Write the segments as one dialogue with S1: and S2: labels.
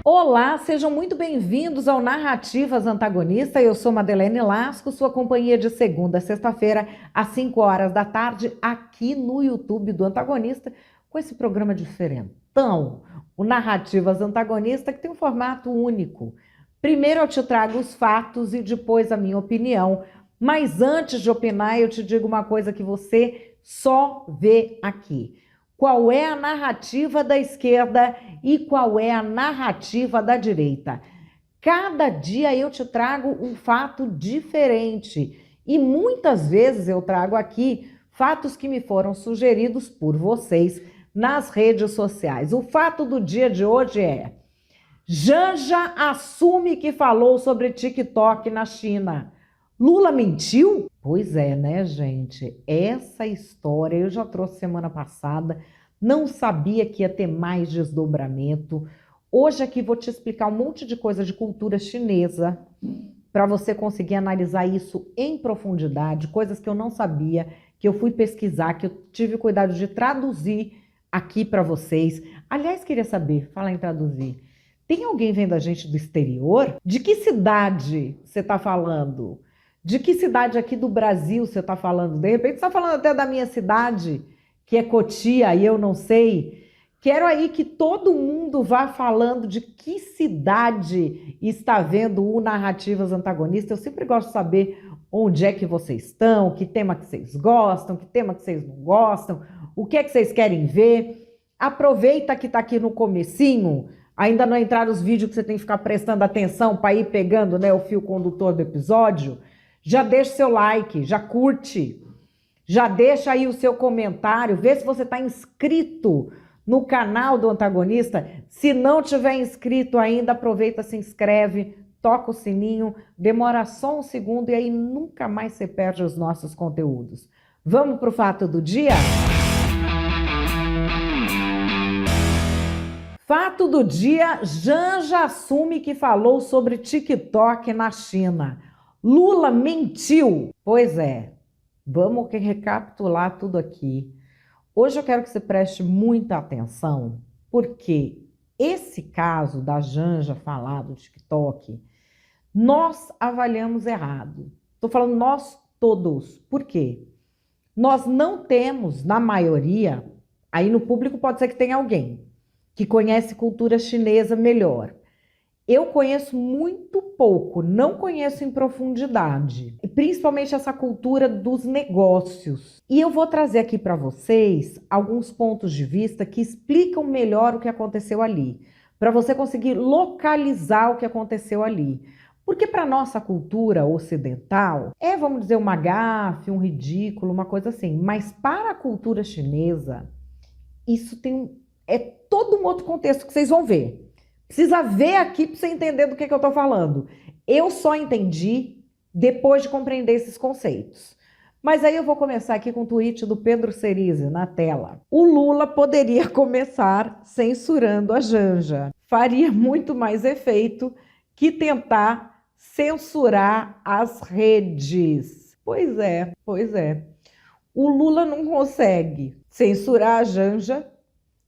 S1: Olá, sejam muito bem-vindos ao Narrativas Antagonista. Eu sou Madeleine Lasco, sua companhia de segunda a sexta-feira, às 5 horas da tarde, aqui no YouTube do Antagonista, com esse programa diferentão, o Narrativas Antagonista, que tem um formato único. Primeiro eu te trago os fatos e depois a minha opinião, mas antes de opinar, eu te digo uma coisa que você só vê aqui. Qual é a narrativa da esquerda e qual é a narrativa da direita? Cada dia eu te trago um fato diferente e muitas vezes eu trago aqui fatos que me foram sugeridos por vocês nas redes sociais. O fato do dia de hoje é: Janja assume que falou sobre TikTok na China. Lula mentiu? Pois é, né, gente? Essa história eu já trouxe semana passada, não sabia que ia ter mais desdobramento. Hoje aqui vou te explicar um monte de coisa de cultura chinesa para você conseguir analisar isso em profundidade, coisas que eu não sabia, que eu fui pesquisar, que eu tive cuidado de traduzir aqui para vocês. Aliás, queria saber, falar em traduzir, tem alguém vendo a gente do exterior? De que cidade você está falando? De que cidade aqui do Brasil você está falando? De repente você está falando até da minha cidade, que é Cotia, e eu não sei. Quero aí que todo mundo vá falando de que cidade está vendo o Narrativas Antagonistas. Eu sempre gosto de saber onde é que vocês estão, que tema que vocês gostam, que tema que vocês não gostam, o que é que vocês querem ver. Aproveita que está aqui no comecinho, ainda não entraram os vídeos que você tem que ficar prestando atenção para ir pegando, né, o fio condutor do episódio. Já deixa seu like, já curte, já deixa aí o seu comentário, vê se você está inscrito no canal do Antagonista. Se não tiver inscrito ainda, aproveita, se inscreve, toca o sininho, demora só um segundo e aí nunca mais você perde os nossos conteúdos. Vamos para o fato do dia? Fato do dia: Janja assume que falou sobre TikTok na China. Lula mentiu. Pois é, vamos recapitular tudo aqui. Hoje eu quero que você preste muita atenção, porque esse caso da Janja falar do TikTok, nós avaliamos errado. Estou falando nós todos. Por quê? Nós não temos, na maioria, aí no público pode ser que tenha alguém que conhece cultura chinesa melhor. Eu conheço muito pouco, não conheço em profundidade, e principalmente essa cultura dos negócios. E eu vou trazer aqui para vocês alguns pontos de vista que explicam melhor o que aconteceu ali, para você conseguir localizar o que aconteceu ali. Porque para nossa cultura ocidental vamos dizer, uma gafe, um ridículo, uma coisa assim. Mas para a cultura chinesa, isso é todo um outro contexto que vocês vão ver. Precisa ver aqui para você entender do que eu estou falando. Eu só entendi depois de compreender esses conceitos. Mas aí eu vou começar aqui com o tweet do Pedro Cerise na tela. O Lula poderia começar censurando a Janja. Faria muito mais efeito que tentar censurar as redes. Pois é, pois é. O Lula não consegue censurar a Janja,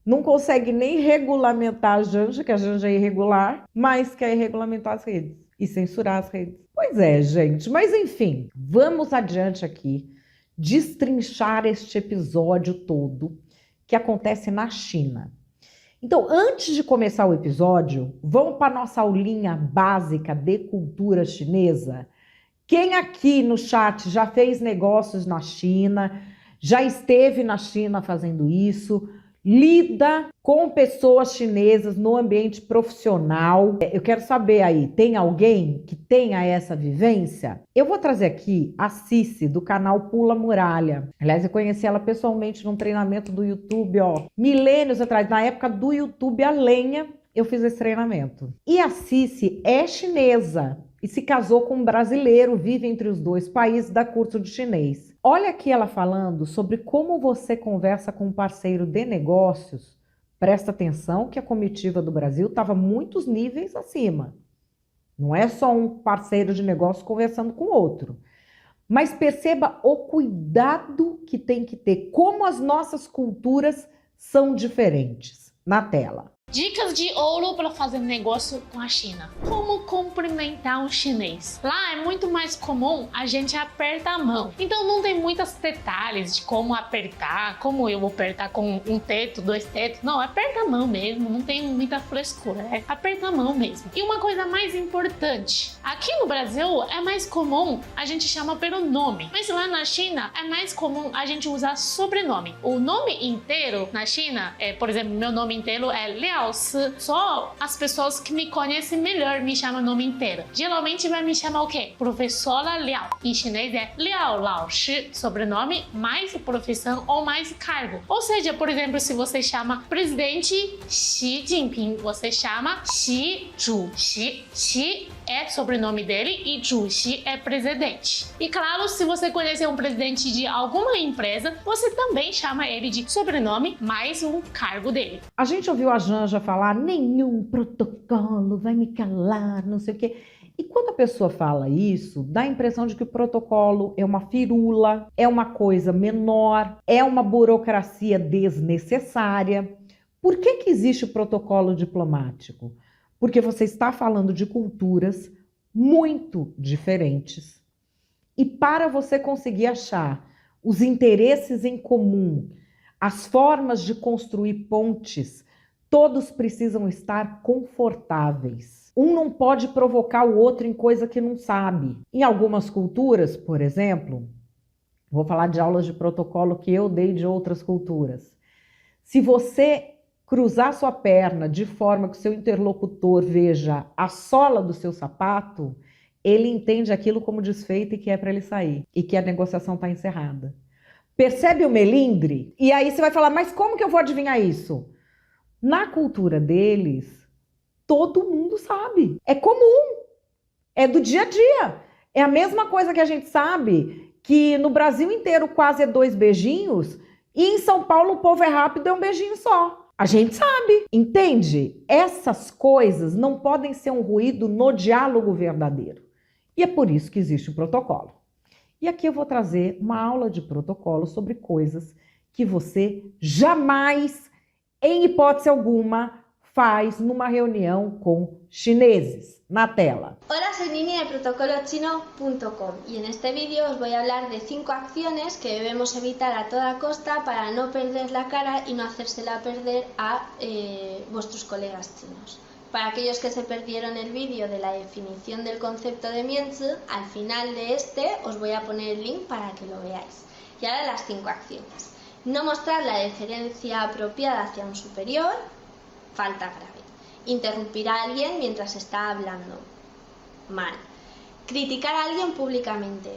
S1: não consegue nem regulamentar a Janja, que a Janja é irregular, mas quer regulamentar as redes e censurar as redes. Pois é, gente, mas enfim, vamos adiante aqui, destrinchar este episódio todo que acontece na China. Então, antes de começar o episódio, vamos para a nossa aulinha básica de cultura chinesa. Quem aqui no chat já fez negócios na China, já esteve na China fazendo isso, lida com pessoas chinesas no ambiente profissional? Eu quero saber aí, tem alguém que tenha essa vivência? Eu vou trazer aqui a Cici, do canal Pula Muralha. Aliás, eu conheci ela pessoalmente num treinamento do YouTube, milênios atrás, na época do YouTube a lenha, eu fiz esse treinamento. E a Cici é chinesa e se casou com um brasileiro, vive entre os dois países, dá curso de chinês. Olha aqui ela falando sobre como você conversa com um parceiro de negócios. Presta atenção que a comitiva do Brasil estava muitos níveis acima. Não é só um parceiro de negócio conversando com outro. Mas perceba o cuidado que tem que ter, como as nossas culturas são diferentes. Na tela.
S2: Dicas de ouro para fazer negócio com a China. Como cumprimentar um chinês? Lá é muito mais comum a gente apertar a mão. Então não tem muitos detalhes de como apertar, como eu vou apertar com um teto, dois tetos. Não, aperta a mão mesmo, não tem muita frescura. Aperta a mão mesmo. E uma coisa mais importante, aqui no Brasil é mais comum a gente chamar pelo nome, mas lá na China é mais comum a gente usar sobrenome. O nome inteiro na China, por exemplo, meu nome inteiro é Liao Si. Só as pessoas que me conhecem melhor me chamam o nome inteiro. Geralmente vai me chamar o quê? Professora Liao. Em chinês é Liao Lao Shi, sobrenome mais profissão ou mais cargo. Ou seja, por exemplo, se você chama presidente Xi Jinping, você chama Xi Zhuxi. Xi é sobrenome dele e Zhuxi é presidente. E claro, se você conhecer um presidente de alguma empresa, você também chama ele de sobrenome mais um cargo dele.
S1: A gente ouviu a Janja falar, nenhum protocolo vai me calar, não sei o quê. E quando a pessoa fala isso, dá a impressão de que o protocolo é uma firula, é uma coisa menor, é uma burocracia desnecessária. Por que existe o protocolo diplomático? Porque você está falando de culturas muito diferentes. E para você conseguir achar os interesses em comum, as formas de construir pontes, todos precisam estar confortáveis. Um não pode provocar o outro em coisa que não sabe. Em algumas culturas, por exemplo, vou falar de aulas de protocolo que eu dei de outras culturas. Se você cruzar sua perna de forma que o seu interlocutor veja a sola do seu sapato, ele entende aquilo como desfeito e que é para ele sair, e que a negociação está encerrada. Percebe o melindre? E aí você vai falar, mas como que eu vou adivinhar isso? Na cultura deles, todo mundo sabe. É comum. É do dia a dia. É a mesma coisa que a gente sabe que no Brasil inteiro quase é 2 beijinhos e em São Paulo o povo é rápido, é um beijinho só. A gente sabe, entende? Essas coisas não podem ser um ruído no diálogo verdadeiro. E é por isso que existe o protocolo. E aqui eu vou trazer uma aula de protocolo sobre coisas que você jamais, em hipótese alguma, faz numa reunião com chineses. Na tela.
S3: Hola, soy Nini de protocolochino.com y en este vídeo os voy a hablar de 5 acciones que debemos evitar a toda costa para no perder la cara y no hacérsela perder a vuestros colegas chinos. Para aquellos que se perdieron el vídeo de la definición del concepto de mianzi, al final de este os voy a poner el link para que lo veáis. Y ahora las 5 acciones. No mostrar la deferencia apropiada hacia un superior, falta grave. Interrumpir a alguien mientras está hablando, mal. Criticar a alguien públicamente,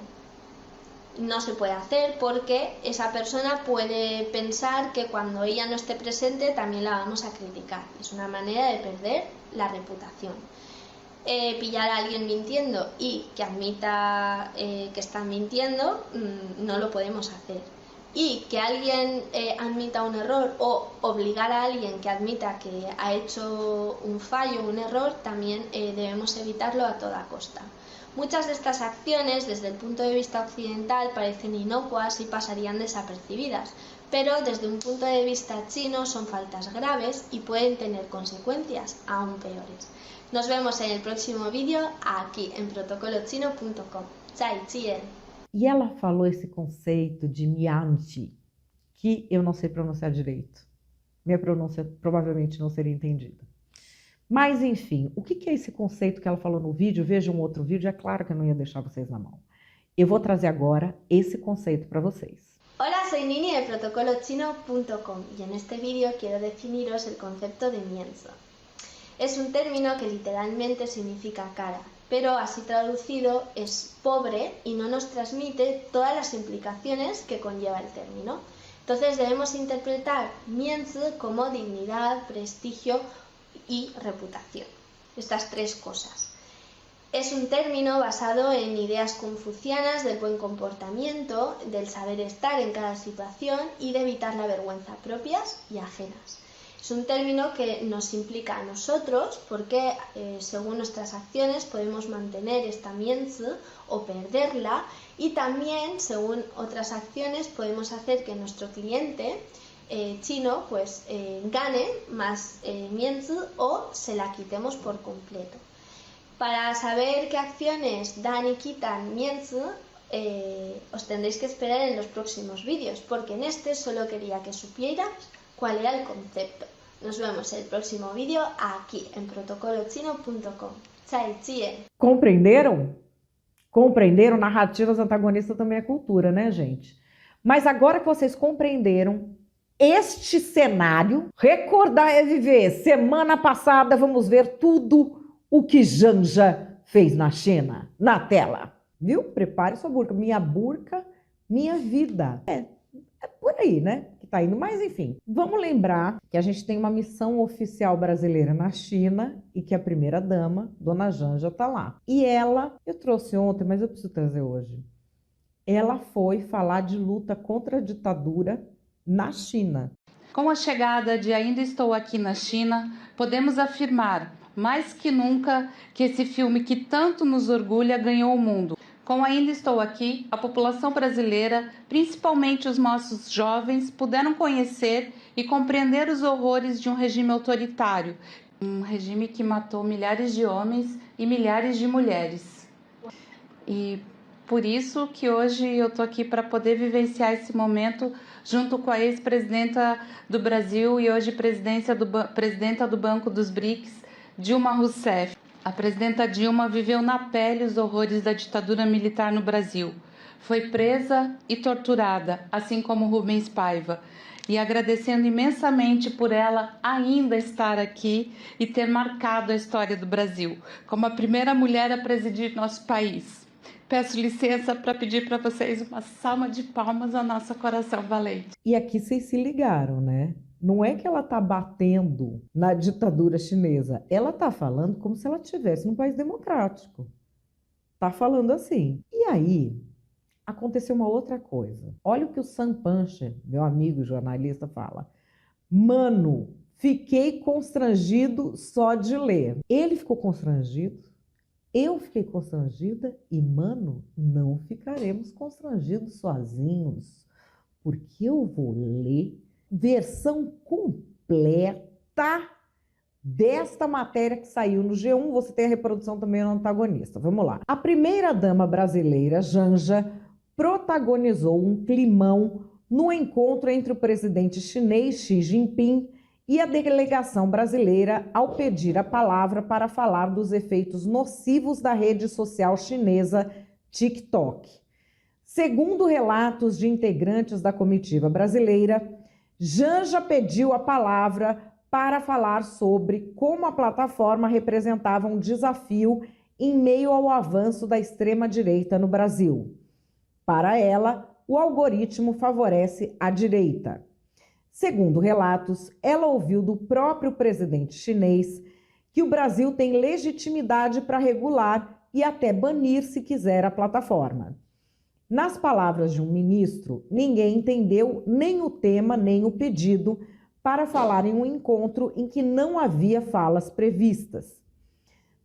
S3: no se puede hacer porque esa persona puede pensar que cuando ella no esté presente también la vamos a criticar. Es una manera de perder la reputación. Pillar a alguien mintiendo y que admita que está mintiendo, no lo podemos hacer. Y que alguien admita un error o obligar a alguien que admita que ha hecho un fallo, un error, también debemos evitarlo a toda costa. Muchas de estas acciones, desde el punto de vista occidental, parecen inocuas y pasarían desapercibidas, pero desde un punto de vista chino son faltas graves y pueden tener consecuencias aún peores. Nos vemos en el próximo vídeo aquí en protocolochino.com. Zai Chien!
S1: E ela falou esse conceito de mianzi, que eu não sei pronunciar direito. Minha pronúncia provavelmente não seria entendida. Mas, enfim, o que é esse conceito que ela falou no vídeo? Veja um outro vídeo, é claro que eu não ia deixar vocês na mão. Eu vou trazer agora esse conceito para vocês.
S3: Hola, soy Nini de protocolochino.com y en este vídeo quiero definiros el concepto de mianzi. Es un término que literalmente significa cara, pero así traducido es pobre y no nos transmite todas las implicaciones que conlleva el término. Entonces debemos interpretar mianzi como dignidad, prestigio y reputación. Estas 3 cosas. Es un término basado en ideas confucianas del buen comportamiento, del saber estar en cada situación y de evitar la vergüenza propias y ajenas. Es un término que nos implica a nosotros porque según nuestras acciones podemos mantener esta mianzi o perderla y también según otras acciones podemos hacer que nuestro cliente chino pues gane más mianzi o se la quitemos por completo. Para saber qué acciones dan y quitan mianzi, os tendréis que esperar en los próximos vídeos, porque en este solo quería que supieras cuál era el concepto. Nos vemos en el próximo vídeo aquí en protocolochino.com. Chai, chien!
S1: Compreenderam? Compreenderam? Narrativas antagonistas também é cultura, né, gente? Mas agora que vocês compreenderam este cenário, recordar é viver. Semana passada vamos ver tudo o que Janja fez na China, na tela. Viu? Prepare sua burca. Minha burca, minha vida. É por aí, né? Que tá indo. Mas, enfim, vamos lembrar que a gente tem uma missão oficial brasileira na China e que a primeira-dama, Dona Janja, tá lá. E ela, eu trouxe ontem, mas eu preciso trazer hoje. Ela foi falar de luta contra a ditadura na China.
S4: Com a chegada de Ainda Estou Aqui na China, podemos afirmar, mais que nunca, que esse filme que tanto nos orgulha ganhou o mundo. Com Ainda Estou Aqui, a população brasileira, principalmente os nossos jovens, puderam conhecer e compreender os horrores de um regime autoritário, um regime que matou milhares de homens e milhares de mulheres. E por isso que hoje eu estou aqui para poder vivenciar esse momento junto com a ex-presidenta do Brasil e hoje presidenta do Banco dos BRICS, Dilma Rousseff. A presidenta Dilma viveu na pele os horrores da ditadura militar no Brasil. Foi presa e torturada, assim como Rubens Paiva. E agradecendo imensamente por ela ainda estar aqui e ter marcado a história do Brasil, como a primeira mulher a presidir nosso país. Peço licença para pedir para vocês uma salva de palmas ao nosso coração valente.
S1: E aqui vocês se ligaram, né? Não é que ela está batendo na ditadura chinesa. Ela está falando como se ela estivesse num país democrático. Está falando assim. E aí, aconteceu uma outra coisa. Olha o que o Sam Puncher, meu amigo jornalista, fala. Mano, fiquei constrangido só de ler. Ele ficou constrangido. Eu fiquei constrangida e, mano, não ficaremos constrangidos sozinhos, porque eu vou ler versão completa desta matéria que saiu no G1. Você tem a reprodução também no antagonista. Vamos lá. A primeira-dama brasileira, Janja, protagonizou um climão no encontro entre o presidente chinês Xi Jinping e a delegação brasileira ao pedir a palavra para falar dos efeitos nocivos da rede social chinesa TikTok. Segundo relatos de integrantes da comitiva brasileira, Janja pediu a palavra para falar sobre como a plataforma representava um desafio em meio ao avanço da extrema-direita no Brasil. Para ela, o algoritmo favorece a direita. Segundo relatos, ela ouviu do próprio presidente chinês que o Brasil tem legitimidade para regular e até banir, se quiser, a plataforma. Nas palavras de um ministro, ninguém entendeu nem o tema nem o pedido para falar em um encontro em que não havia falas previstas.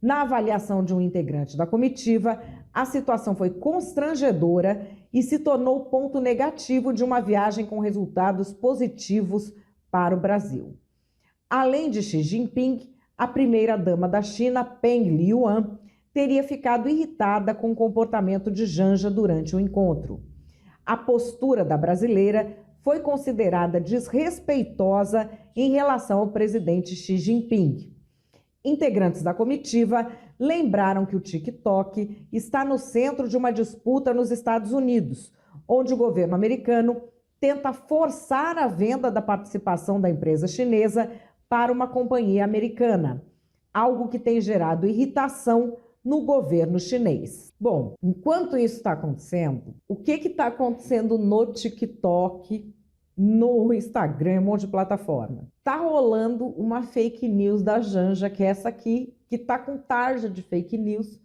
S1: Na avaliação de um integrante da comitiva, a situação foi constrangedora e se tornou ponto negativo de uma viagem com resultados positivos para o Brasil. Além de Xi Jinping, a primeira-dama da China, Peng Liyuan, teria ficado irritada com o comportamento de Janja durante o encontro. A postura da brasileira foi considerada desrespeitosa em relação ao presidente Xi Jinping. Integrantes da comitiva lembraram que o TikTok está no centro de uma disputa nos Estados Unidos, onde o governo americano tenta forçar a venda da participação da empresa chinesa para uma companhia americana, algo que tem gerado irritação no governo chinês. Bom, enquanto isso está acontecendo, o que está acontecendo no TikTok, no Instagram, um monte de plataforma? Tá rolando uma fake news da Janja, que é essa aqui, que tá com tarja de fake news,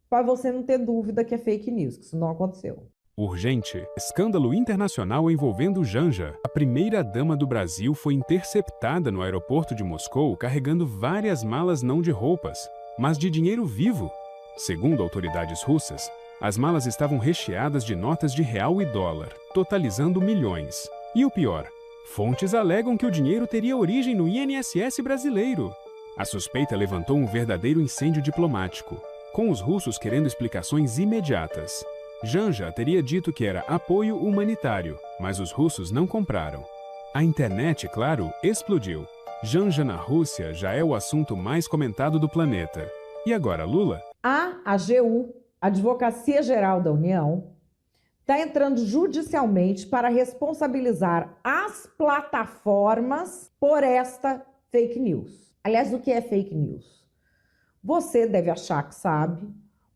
S1: para você não ter dúvida que é fake news, que isso não aconteceu.
S5: Urgente. Escândalo internacional envolvendo Janja. A primeira-dama do Brasil foi interceptada no aeroporto de Moscou carregando várias malas não de roupas, mas de dinheiro vivo. Segundo autoridades russas, as malas estavam recheadas de notas de real e dólar, totalizando milhões. E o pior, Fontes alegam que o dinheiro teria origem no INSS brasileiro. A suspeita levantou um verdadeiro incêndio diplomático, com os russos querendo explicações imediatas. Janja teria dito que era apoio humanitário, mas os russos não compraram. A internet, claro, explodiu. Janja na Rússia já é o assunto mais comentado do planeta. E agora, Lula?
S1: A AGU, Advocacia Geral da União, está entrando judicialmente para responsabilizar as plataformas por esta fake news. Aliás, o que é fake news? Você deve achar que sabe,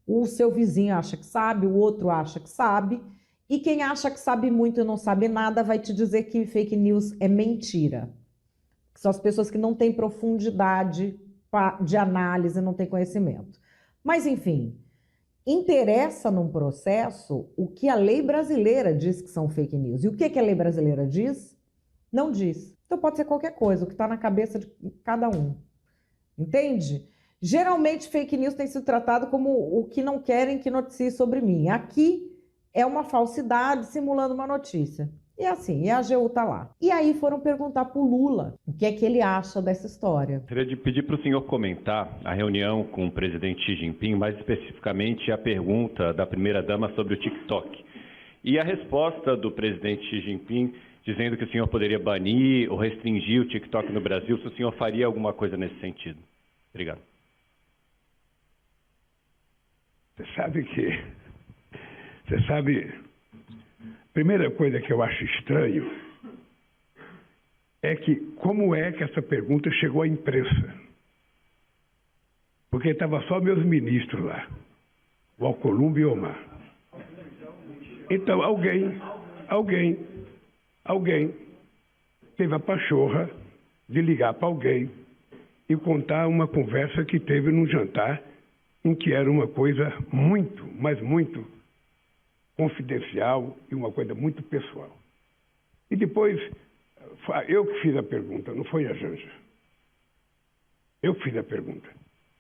S1: o seu vizinho acha que sabe, o outro acha que sabe, e quem acha que sabe muito e não sabe nada vai te dizer que fake news é mentira. São as pessoas que não têm profundidade de análise, não têm conhecimento. Mas, enfim, interessa num processo o que a lei brasileira diz que são fake news. E o que a lei brasileira diz? Não diz. Então pode ser qualquer coisa, o que está na cabeça de cada um. Entende? Geralmente fake news tem sido tratado como o que não querem que noticie sobre mim. Aqui é uma falsidade simulando uma notícia. E assim, e a AGU está lá. E aí foram perguntar para o Lula o que é que ele acha dessa história.
S6: Gostaria de pedir para o senhor comentar a reunião com o presidente Xi Jinping, mais especificamente a pergunta da primeira-dama sobre o TikTok. E a resposta do presidente Xi Jinping dizendo que o senhor poderia banir ou restringir o TikTok no Brasil, se o senhor faria alguma coisa nesse sentido. Obrigado.
S7: Você sabe, a primeira coisa que eu acho estranho é que como é que essa pergunta chegou à imprensa? Porque estava só meus ministros lá, o Alcolumbre e o Omar. Então alguém teve a pachorra de ligar para alguém e contar uma conversa que teve num jantar em que era uma coisa muito, mas muito confidencial e uma coisa muito pessoal. E depois, eu que fiz a pergunta, não foi a Janja. Eu que fiz a pergunta.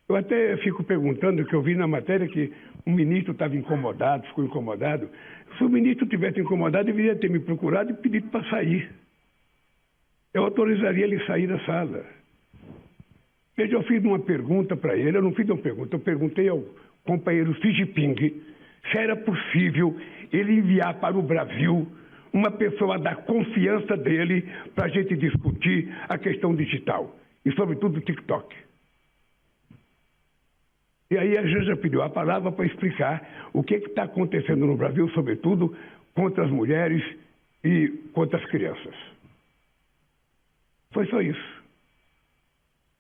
S7: Eu até fico perguntando, que eu vi na matéria que um ministro estava incomodado, ficou incomodado. Se o ministro tivesse incomodado, deveria ter me procurado e pedido para sair. Eu autorizaria ele a sair da sala. Veja, eu fiz uma pergunta para ele, eu não fiz uma pergunta, eu perguntei ao companheiro Xi Jinping se era possível ele enviar para o Brasil uma pessoa da confiança dele para a gente discutir a questão digital e, sobretudo, o TikTok. E aí a Janja pediu a palavra para explicar o que está acontecendo no Brasil, sobretudo contra as mulheres e contra as crianças. Foi só isso.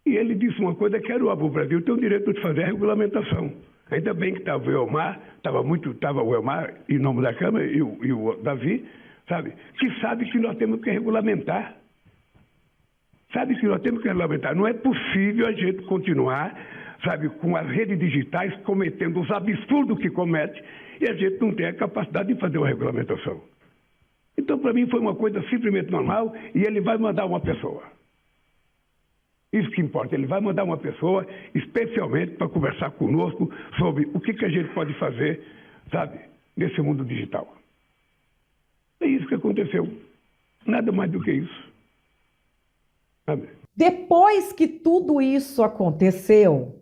S7: E ele disse uma coisa que era o Brasil tem o direito de fazer a regulamentação. Ainda bem que estava o Elmar, estava o Elmar em nome da Câmara e o Davi, sabe? Que sabe que nós temos que regulamentar. Sabe que nós temos que regulamentar. Não é possível a gente continuar, sabe, com as redes digitais cometendo os absurdos que comete e a gente não tem a capacidade de fazer uma regulamentação. Então, para mim, foi uma coisa simplesmente normal e ele vai mandar uma pessoa. Isso que importa, ele vai mandar uma pessoa especialmente para conversar conosco sobre o que a gente pode fazer, sabe, nesse mundo digital. É isso que aconteceu. Nada mais do que isso. Sabe?
S1: Depois que tudo isso aconteceu,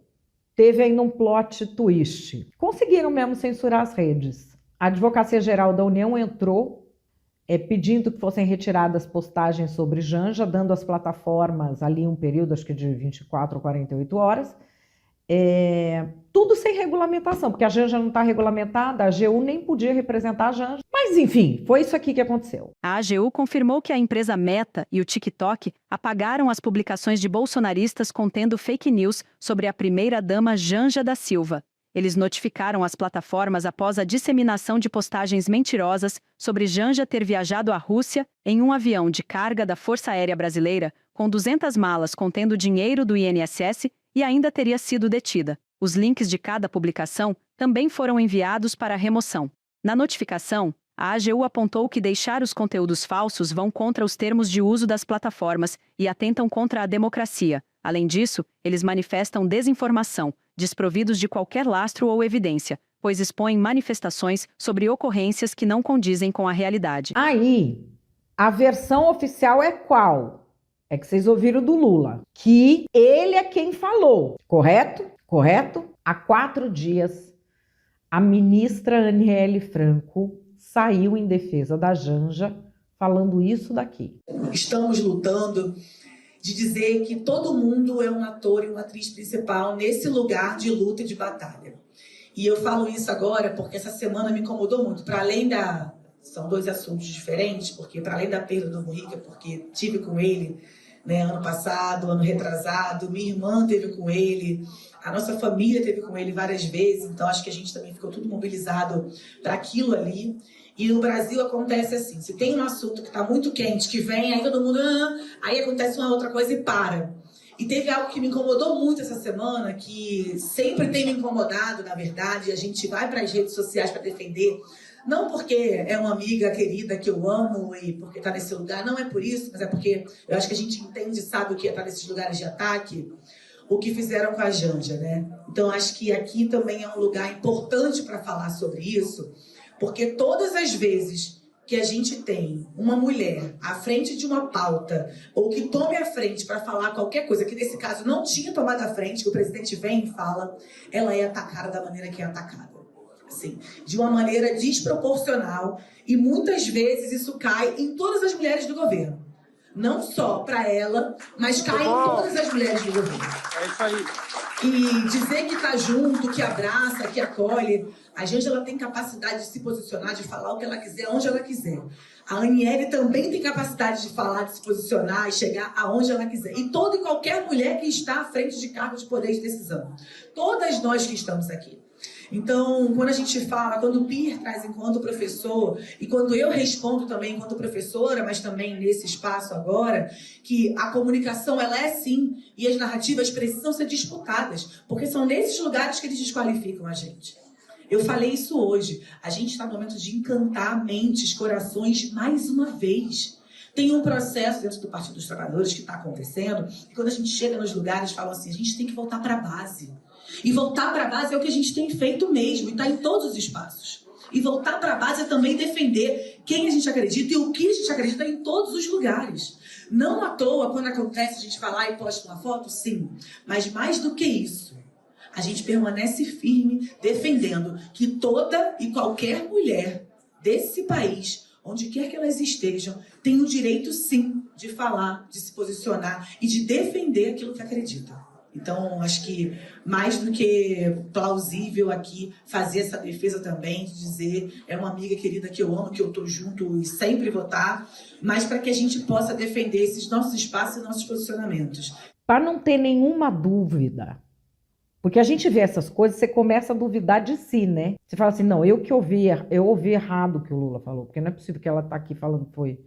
S1: teve ainda um plot twist. Conseguiram mesmo censurar as redes. A Advocacia Geral da União entrou pedindo que fossem retiradas postagens sobre Janja, dando às plataformas ali um período, acho que de 24 ou 48 horas, tudo sem regulamentação, porque a Janja não está regulamentada, a AGU nem podia representar a Janja. Mas, enfim, foi isso aqui que aconteceu.
S8: A AGU confirmou que a empresa Meta e o TikTok apagaram as publicações de bolsonaristas contendo fake news sobre a primeira-dama Janja da Silva. Eles notificaram as plataformas após a disseminação de postagens mentirosas sobre Janja ter viajado à Rússia em um avião de carga da Força Aérea Brasileira com 200 malas contendo dinheiro do INSS e ainda teria sido detida. Os links de cada publicação também foram enviados para remoção. Na notificação, a AGU apontou que deixar os conteúdos falsos vão contra os termos de uso das plataformas e atentam contra a democracia. Além disso, eles manifestam desinformação, desprovidos de qualquer lastro ou evidência, pois expõem manifestações sobre ocorrências que não condizem com a realidade.
S1: Aí, A versão oficial é qual? É que vocês ouviram do Lula, que ele é quem falou, correto? Correto? Há 4 dias, a ministra Aniele Franco saiu em defesa da Janja, falando isso daqui.
S9: Estamos lutando de dizer que todo mundo é um ator e uma atriz principal nesse lugar de luta e de batalha. E eu falo isso agora porque essa semana me incomodou muito, para além da... São 2 assuntos diferentes, porque para além da perda do Mujica, porque tive com ele, né, ano passado, ano retrasado, minha irmã teve com ele, a nossa família teve com ele várias vezes, então acho que a gente também ficou tudo mobilizado para aquilo ali. E no Brasil acontece assim, se tem um assunto que está muito quente, que vem, aí todo mundo... aí acontece uma outra coisa e para. E teve algo que me incomodou muito essa semana, que sempre tem me incomodado, na verdade, a gente vai para as redes sociais para defender, não porque é uma amiga querida que eu amo e porque está nesse lugar, não é por isso, mas é porque eu acho que a gente entende e sabe o que é estar nesses lugares de ataque, o que fizeram com a Janja, né? Então acho que aqui também é um lugar importante para falar sobre isso, porque todas as vezes que a gente tem uma mulher à frente de uma pauta ou que tome a frente para falar qualquer coisa, que nesse caso não tinha tomado a frente, que o presidente vem e fala, ela é atacada da maneira que é atacada. Assim, de uma maneira desproporcional, e muitas vezes isso cai em todas as mulheres do governo. Não só para ela, mas cai em todas as mulheres do governo.
S10: É isso aí.
S9: E dizer que está junto, que abraça, que acolhe. A Janja, ela tem capacidade de se posicionar, de falar o que ela quiser, onde ela quiser. A Aniele também tem capacidade de falar, de se posicionar e chegar aonde ela quiser. E toda e qualquer mulher que está à frente de cargo de poder de decisão. Todas nós que estamos aqui. Então, quando a gente fala, quando o Pierre traz enquanto professor, e quando eu respondo também enquanto professora, mas também nesse espaço agora, que a comunicação, ela é sim, e as narrativas precisam ser disputadas, porque são nesses lugares que eles desqualificam a gente. Eu falei isso hoje, a gente está no momento de encantar mentes, corações, mais uma vez. Tem um processo dentro do Partido dos Trabalhadores que está acontecendo, e quando a gente chega nos lugares, falam assim, a gente tem que voltar para a base. E voltar para a base é o que a gente tem feito mesmo, e está em todos os espaços. E voltar para a base é também defender quem a gente acredita e o que a gente acredita em todos os lugares. Não à toa, quando acontece a gente falar e posta uma foto, sim. Mas mais do que isso, a gente permanece firme defendendo que toda e qualquer mulher desse país, onde quer que elas estejam, tem o direito, sim, de falar, de se posicionar e de defender aquilo que acredita. Então, acho que mais do que plausível aqui fazer essa defesa também, de dizer, é uma amiga querida que eu amo, que eu estou junto e sempre vou estar, mas para que a gente possa defender esses nossos espaços e nossos posicionamentos.
S1: Para não ter nenhuma dúvida, porque a gente vê essas coisas, você começa a duvidar de si, né? Você fala assim, não, eu ouvi errado o que o Lula falou, porque não é possível que ela está aqui falando que foi...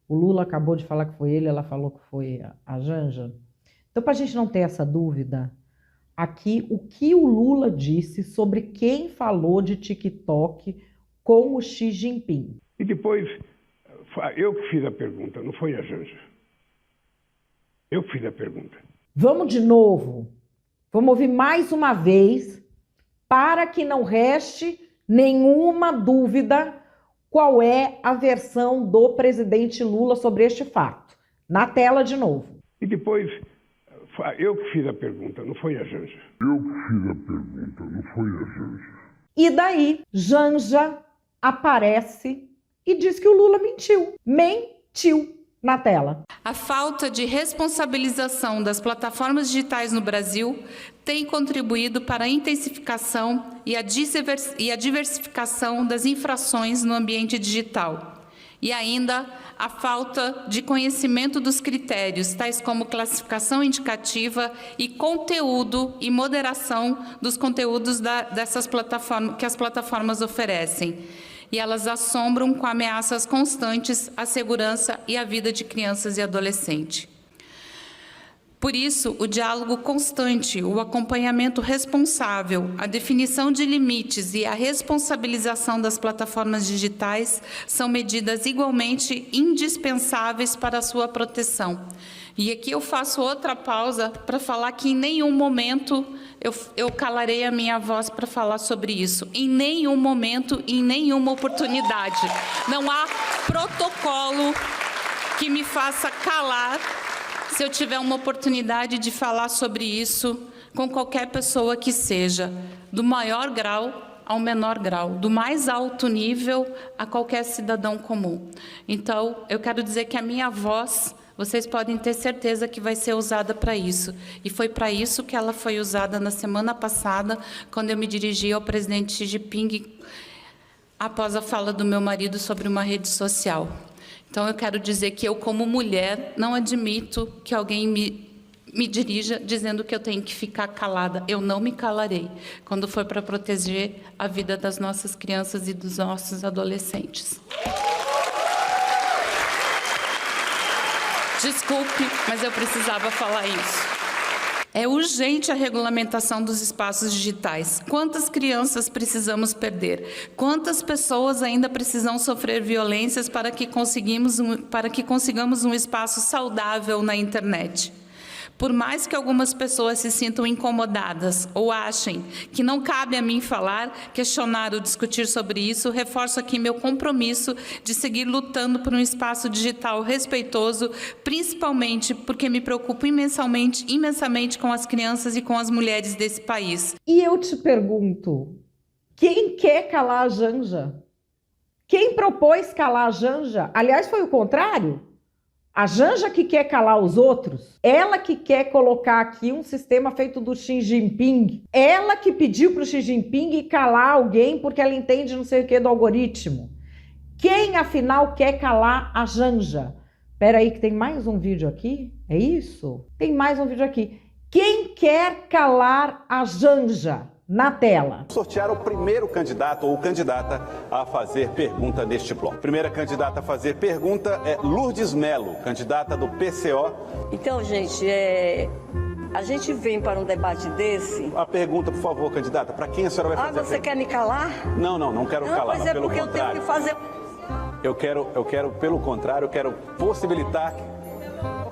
S1: O Lula acabou de falar que foi ele, ela falou que foi a Janja. Então, para a gente não ter essa dúvida, aqui o que o Lula disse sobre quem falou de TikTok com o Xi Jinping.
S7: E depois, eu que fiz a pergunta, não foi a Janja. Eu que fiz a pergunta.
S1: Vamos de novo, vamos ouvir mais uma vez, para que não reste nenhuma dúvida qual é a versão do presidente Lula sobre este fato. Na tela de novo.
S7: E depois... Eu que fiz a pergunta, não foi a Janja. Eu que fiz a pergunta, não foi a Janja.
S1: E daí, Janja aparece e diz que o Lula mentiu. Mentiu na tela.
S4: A falta de responsabilização das plataformas digitais no Brasil tem contribuído para a intensificação e a diversificação das infrações no ambiente digital. E ainda a falta de conhecimento dos critérios, tais como classificação indicativa e conteúdo e moderação dos conteúdos dessas plataformas que as plataformas oferecem. E elas assombram com ameaças constantes à segurança e à vida de crianças e adolescentes. Por isso, o diálogo constante, o acompanhamento responsável, a definição de limites e a responsabilização das plataformas digitais são medidas igualmente indispensáveis para a sua proteção. E aqui eu faço outra pausa para falar que em nenhum momento eu calarei a minha voz para falar sobre isso. Em nenhum momento, em nenhuma oportunidade. Não há protocolo que me faça calar se eu tiver uma oportunidade de falar sobre isso com qualquer pessoa que seja, do maior grau ao menor grau, do mais alto nível a qualquer cidadão comum. Então, eu quero dizer que a minha voz, vocês podem ter certeza que vai ser usada para isso. E foi para isso que ela foi usada na semana passada, quando eu me dirigi ao presidente Xi Jinping, após a fala do meu marido sobre uma rede social. Então, eu quero dizer que eu, como mulher, não admito que alguém me dirija dizendo que eu tenho que ficar calada. Eu não me calarei quando for para proteger a vida das nossas crianças e dos nossos adolescentes. Desculpe, mas eu precisava falar isso. É urgente a regulamentação dos espaços digitais. Quantas crianças precisamos perder? Quantas pessoas ainda precisam sofrer violências para que consigamos um espaço saudável na internet? Por mais que algumas pessoas se sintam incomodadas ou achem que não cabe a mim falar, questionar ou discutir sobre isso, reforço aqui meu compromisso de seguir lutando por um espaço digital respeitoso, principalmente porque me preocupo imensamente com as crianças e com as mulheres desse país.
S1: E eu te pergunto, quem quer calar a Janja? Quem propôs calar a Janja? Aliás, foi o contrário. A Janja que quer calar os outros, ela que quer colocar aqui um sistema feito do Xi Jinping, ela que pediu para o Xi Jinping calar alguém porque ela entende não sei o que do algoritmo. Quem, afinal, quer calar a Janja? Espera aí que tem mais um vídeo aqui, é isso? Tem mais um vídeo aqui. Quem quer calar a Janja? Na tela.
S10: Sortear o primeiro candidato ou candidata a fazer pergunta neste bloco. Primeira candidata a fazer pergunta é Lourdes Melo, candidata do PCO.
S11: Então, gente, a gente vem para um debate desse.
S10: A pergunta, por favor, candidata, para quem a senhora vai fazer?
S11: Você quer me calar?
S10: Não quero calar.
S11: Mas é
S10: pelo
S11: porque
S10: contrário.
S11: eu tenho que fazer.
S10: Eu quero, pelo contrário, eu quero possibilitar.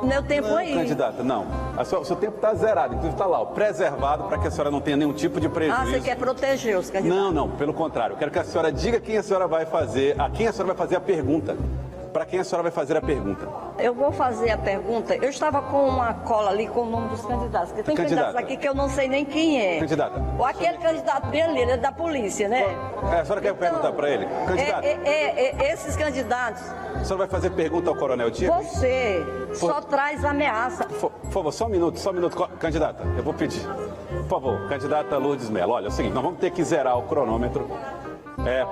S11: Meu tempo aí.
S10: Candidata, não. O seu tempo está zerado, inclusive está lá, preservado para que a senhora não tenha nenhum tipo de prejuízo.
S11: Você quer proteger os candidatos?
S10: Não, pelo contrário. Eu quero que a senhora diga quem a senhora vai fazer, a quem a senhora vai fazer a pergunta. Para quem a senhora vai fazer a pergunta?
S11: Eu vou fazer a pergunta. Eu estava com uma cola ali com o nome dos candidatos. Porque tem candidatos aqui que eu não sei nem quem é.
S10: Candidata.
S11: Ou aquele candidato dele, ele é da polícia, né?
S10: A senhora quer perguntar para ele? Candidata.
S11: Esses candidatos.
S10: A senhora vai fazer pergunta ao Coronel Diego?
S11: Você só traz ameaça.
S10: Por favor, só um minuto. Candidata, eu vou pedir. Por favor, candidata Lourdes Melo. Olha, é o seguinte, nós vamos ter que zerar o cronômetro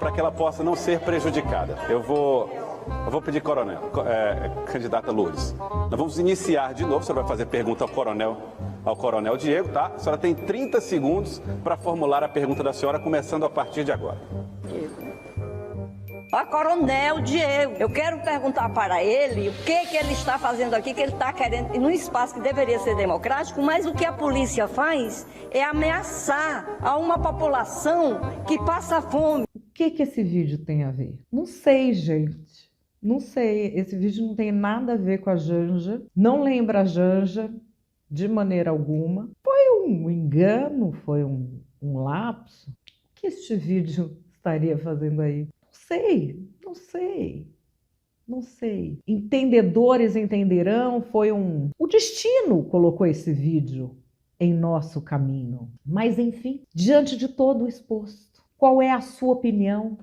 S10: para que ela possa não ser prejudicada. Eu vou pedir, candidata Lourdes. Nós vamos iniciar de novo. A senhora vai fazer pergunta ao Coronel Diego, tá? A senhora tem 30 segundos para formular a pergunta da senhora, começando a partir de agora.
S11: Coronel Diego, eu quero perguntar para ele o que ele está fazendo aqui, que ele está querendo, num espaço que deveria ser democrático, mas o que a polícia faz é ameaçar a uma população que passa fome.
S1: O que esse vídeo tem a ver? Não sei, gente. Não sei. Esse vídeo não tem nada a ver com a Janja. Não lembra a Janja de maneira alguma. Foi um engano, foi um lapso. O que este vídeo estaria fazendo aí? Não sei. Entendedores entenderão, o destino colocou esse vídeo em nosso caminho. Mas, enfim, diante de todo o exposto, qual é a sua opinião?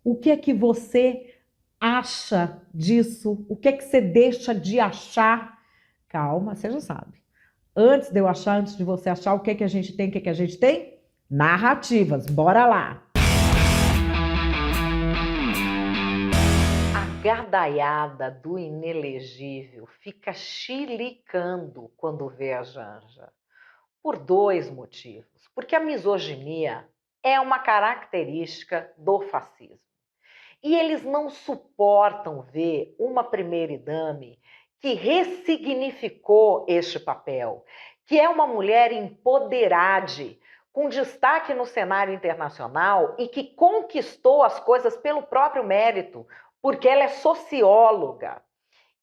S1: O que é que você acha disso? O que é que você deixa de achar? Calma, você já sabe. Antes de eu achar, antes de você achar, o que é que a gente tem? O que é que a gente tem? Narrativas, bora lá! A gardaiada do inelegível fica chilicando quando vê a Janja. Por dois motivos. Porque a misoginia é uma característica do fascismo. E eles não suportam ver uma primeira-dama que ressignificou este papel, que é uma mulher empoderada, com destaque no cenário internacional e que conquistou as coisas pelo próprio mérito, porque ela é socióloga.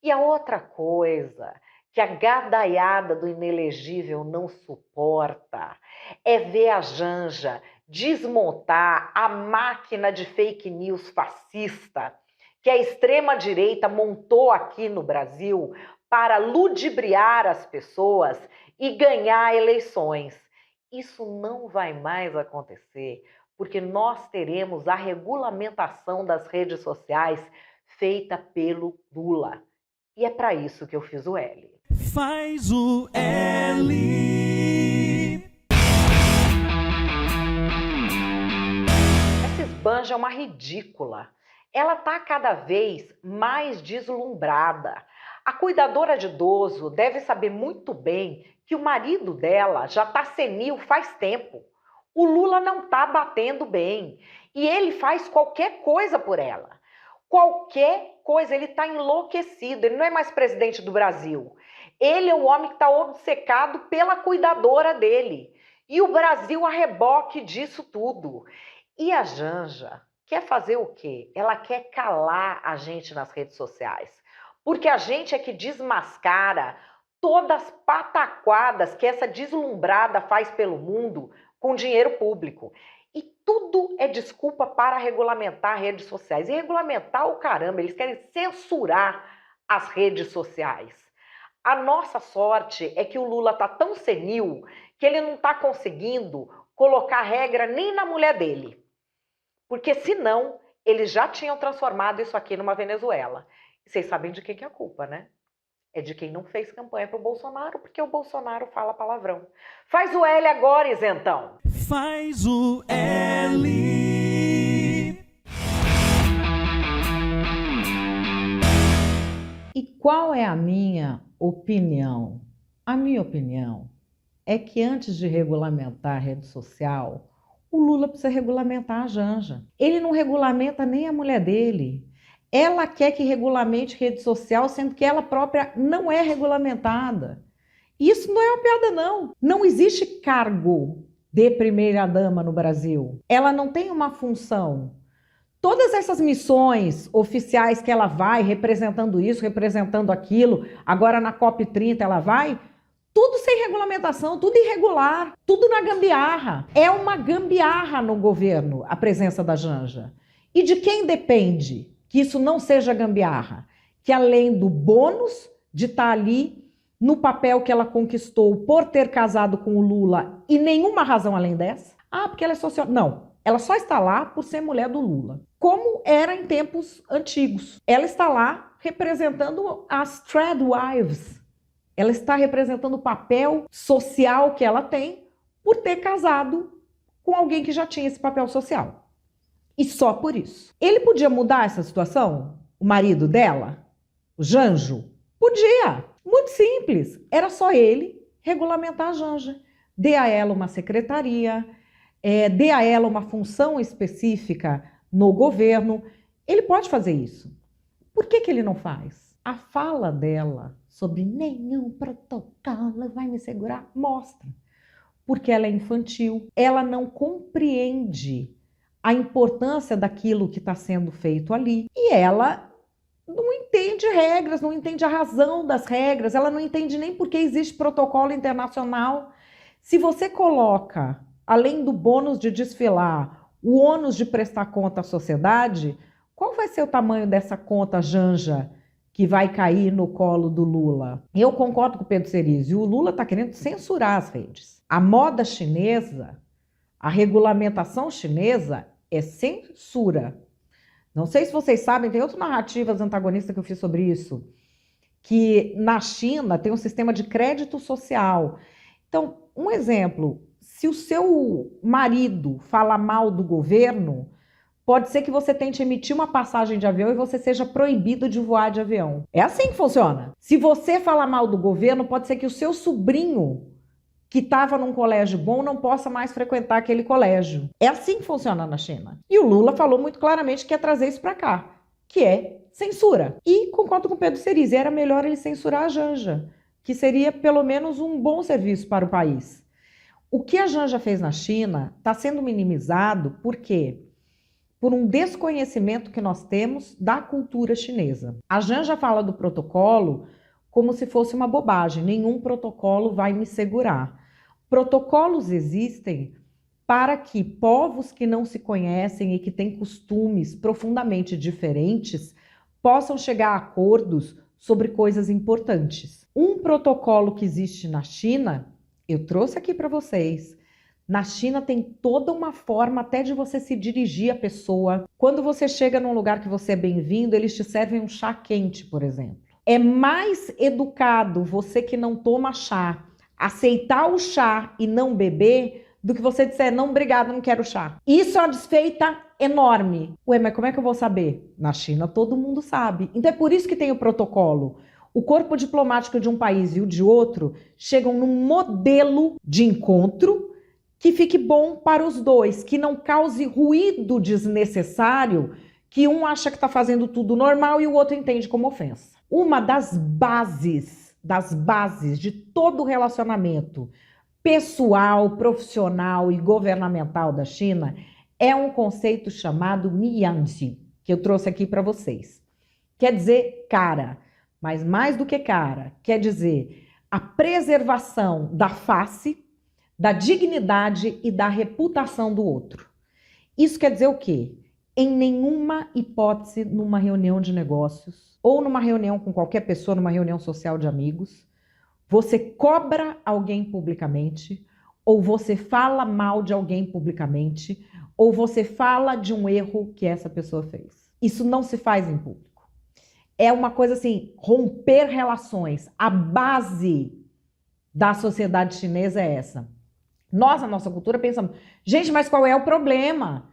S1: E a outra coisa que a gardaiada do inelegível não suporta é ver a Janja desmontar a máquina de fake news fascista que a extrema-direita montou aqui no Brasil para ludibriar as pessoas e ganhar eleições. Isso não vai mais acontecer, porque nós teremos a regulamentação das redes sociais feita pelo Lula. E é para isso que eu fiz o L.
S12: Faz o L.
S1: Essa esbanja é uma ridícula. Ela está cada vez mais deslumbrada. A cuidadora de idoso deve saber muito bem que o marido dela já está senil faz tempo. O Lula não está batendo bem e ele faz qualquer coisa por ela. Qualquer coisa, ele está enlouquecido, ele não é mais presidente do Brasil. Ele é o homem que está obcecado pela cuidadora dele. E o Brasil a reboque disso tudo. E a Janja quer fazer o quê? Ela quer calar a gente nas redes sociais. Porque a gente é que desmascara todas as pataquadas que essa deslumbrada faz pelo mundo com dinheiro público. E tudo é desculpa para regulamentar redes sociais. E regulamentar o caramba, eles querem censurar as redes sociais. A nossa sorte é que o Lula está tão senil que ele não está conseguindo colocar regra nem na mulher dele. Porque senão eles já tinham transformado isso aqui numa Venezuela. E vocês sabem de quem que é a culpa, né? É de quem não fez campanha para o Bolsonaro, porque o Bolsonaro fala palavrão. Faz o L agora, isentão.
S12: Faz o L.
S1: E qual é a minha opinião? A minha opinião é que antes de regulamentar a rede social, o Lula precisa regulamentar a Janja. Ele não regulamenta nem a mulher dele. Ela quer que regulamente rede social, sendo que ela própria não é regulamentada. Isso não é uma piada, não. Não existe cargo de primeira-dama no Brasil. Ela não tem uma função. Todas essas missões oficiais que ela vai, representando isso, representando aquilo, agora na COP30 ela vai, tudo sem regulamentação, tudo irregular, tudo na gambiarra. É uma gambiarra no governo a presença da Janja. E de quem depende que isso não seja gambiarra? Que além do bônus de estar ali no papel que ela conquistou por ter casado com o Lula e nenhuma razão além dessa? Ah, porque ela é socióloga. Não, ela só está lá por ser mulher do Lula. Como era em tempos antigos. Ela está lá representando as Tradwives. Ela está representando o papel social que ela tem por ter casado com alguém que já tinha esse papel social. E só por isso. Ele podia mudar essa situação? O marido dela? O Janjo? Podia. Muito simples. Era só ele regulamentar a Janja. Dê a ela uma secretaria, dê a ela uma função específica no governo. Ele pode fazer isso. Por que ele não faz? A fala dela sobre nenhum protocolo vai me segurar mostra. Porque ela é infantil. Ela não compreende a importância daquilo que está sendo feito ali. E ela não entende regras, não entende a razão das regras, ela não entende nem por que existe protocolo internacional. Se você coloca, além do bônus de desfilar, o ônus de prestar conta à sociedade, qual vai ser o tamanho dessa conta Janja que vai cair no colo do Lula? Eu concordo com o Pedro Cerizio, o Lula está querendo censurar as redes. A moda chinesa, a regulamentação chinesa é censura. Não sei se vocês sabem, tem outras narrativas antagonistas que eu fiz sobre isso, que na China tem um sistema de crédito social. Então, um exemplo, se o seu marido fala mal do governo, pode ser que você tente emitir uma passagem de avião e você seja proibido de voar de avião. É assim que funciona. Se você falar mal do governo, pode ser que o seu sobrinho que estava num colégio bom não possa mais frequentar aquele colégio. É assim que funciona na China. E o Lula falou muito claramente que quer trazer isso para cá, que é censura. E concordo com o Pedro Cerizio, era melhor ele censurar a Janja, que seria pelo menos um bom serviço para o país. O que a Janja fez na China está sendo minimizado por quê? Por um desconhecimento que nós temos da cultura chinesa. A Janja fala do protocolo como se fosse uma bobagem, nenhum protocolo vai me segurar. Protocolos existem para que povos que não se conhecem e que têm costumes profundamente diferentes possam chegar a acordos sobre coisas importantes. Um protocolo que existe na China, eu trouxe aqui para vocês. Na China tem toda uma forma até de você se dirigir à pessoa. Quando você chega num lugar que você é bem-vindo, eles te servem um chá quente, por exemplo. É mais educado você que não toma chá aceitar o chá e não beber do que você disser, não, obrigado, não quero chá. Isso é uma desfeita enorme. Ué, mas como é que eu vou saber? Na China todo mundo sabe. Então é por isso que tem o protocolo. O corpo diplomático de um país e o de outro chegam num modelo de encontro que fique bom para os dois, que não cause ruído desnecessário, que um acha que está fazendo tudo normal e o outro entende como ofensa. Uma das bases de todo o relacionamento pessoal, profissional e governamental da China é um conceito chamado mianzi, que eu trouxe aqui para vocês. Quer dizer cara, mas mais do que cara, quer dizer a preservação da face, da dignidade e da reputação do outro. Isso quer dizer o quê? Em nenhuma hipótese, numa reunião de negócios, ou numa reunião com qualquer pessoa, numa reunião social de amigos, você cobra alguém publicamente, ou você fala mal de alguém publicamente, ou você fala de um erro que essa pessoa fez. Isso não se faz em público. É uma coisa assim, romper relações. A base da sociedade chinesa é essa. Nós, na nossa cultura, pensamos, gente, mas qual é o problema?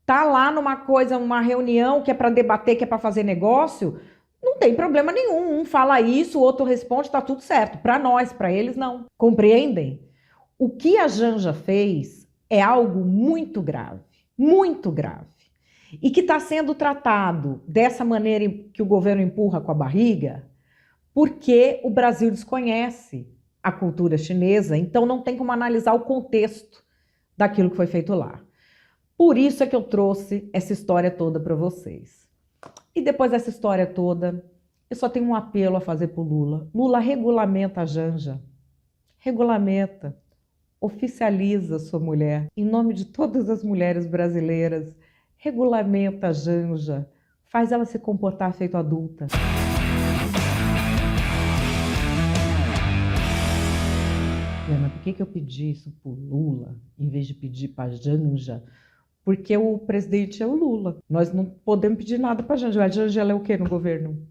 S1: Tá lá numa coisa, uma reunião que é para debater, que é para fazer negócio, não tem problema nenhum. Um fala isso, o outro responde, tá tudo certo. Para nós, para eles, não. Compreendem? O que a Janja fez é algo muito grave, e que está sendo tratado dessa maneira que o governo empurra com a barriga, porque o Brasil desconhece a cultura chinesa, então não tem como analisar o contexto daquilo que foi feito lá. Por isso é que eu trouxe essa história toda para vocês. E depois dessa história toda, eu só tenho um apelo a fazer para o Lula. Lula, regulamenta a Janja. Regulamenta. Oficializa sua mulher. Em nome de todas as mulheres brasileiras, regulamenta a Janja. Faz ela se comportar feito adulta. Mas por que eu pedi isso para o Lula, em vez de pedir para a Janja? Porque o presidente é o Lula. Nós não podemos pedir nada para a Janja. A Janja ela é o quê no governo?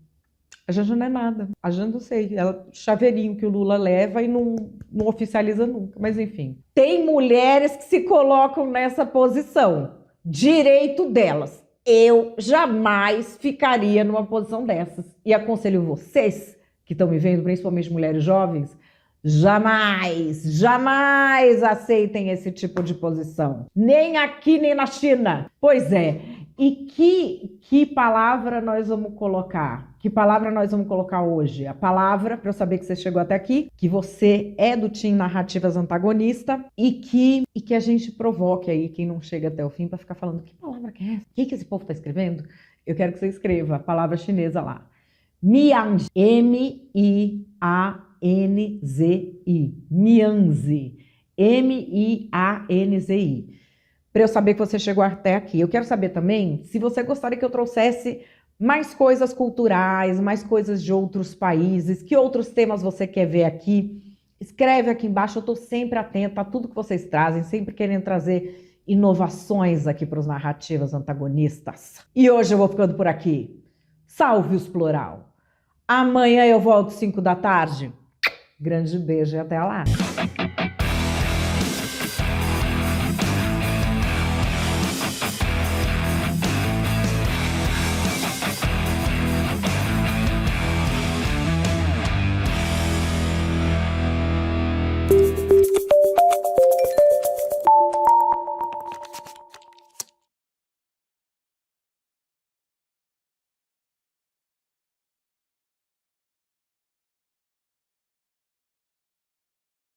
S1: A Janja não é nada. A Janja não sei. Ela é chaveirinho que o Lula leva e não oficializa nunca. Mas enfim. Tem mulheres que se colocam nessa posição. Direito delas. Eu jamais ficaria numa posição dessas. E aconselho vocês, que estão me vendo, principalmente mulheres jovens, jamais aceitem esse tipo de posição. Nem aqui, nem na China. Pois é. E que palavra nós vamos colocar? Que palavra nós vamos colocar hoje? A palavra, para eu saber que você chegou até aqui, que você é do time Narrativas Antagonista e que a gente provoque aí quem não chega até o fim para ficar falando que palavra que é essa? O que esse povo está escrevendo? Eu quero que você escreva a palavra chinesa lá. Mianzi. M-I-A-N-Z-I. Mianzi. M-I-A-N-Z-I. Para eu saber que você chegou até aqui. Eu quero saber também se você gostaria que eu trouxesse mais coisas culturais, mais coisas de outros países, que outros temas você quer ver aqui. Escreve aqui embaixo, eu estou sempre atenta a tudo que vocês trazem, sempre querendo trazer inovações aqui para os Narrativas Antagonistas. E hoje eu vou ficando por aqui. Salve os plural! Amanhã eu volto 5 da tarde. Grande beijo e até lá!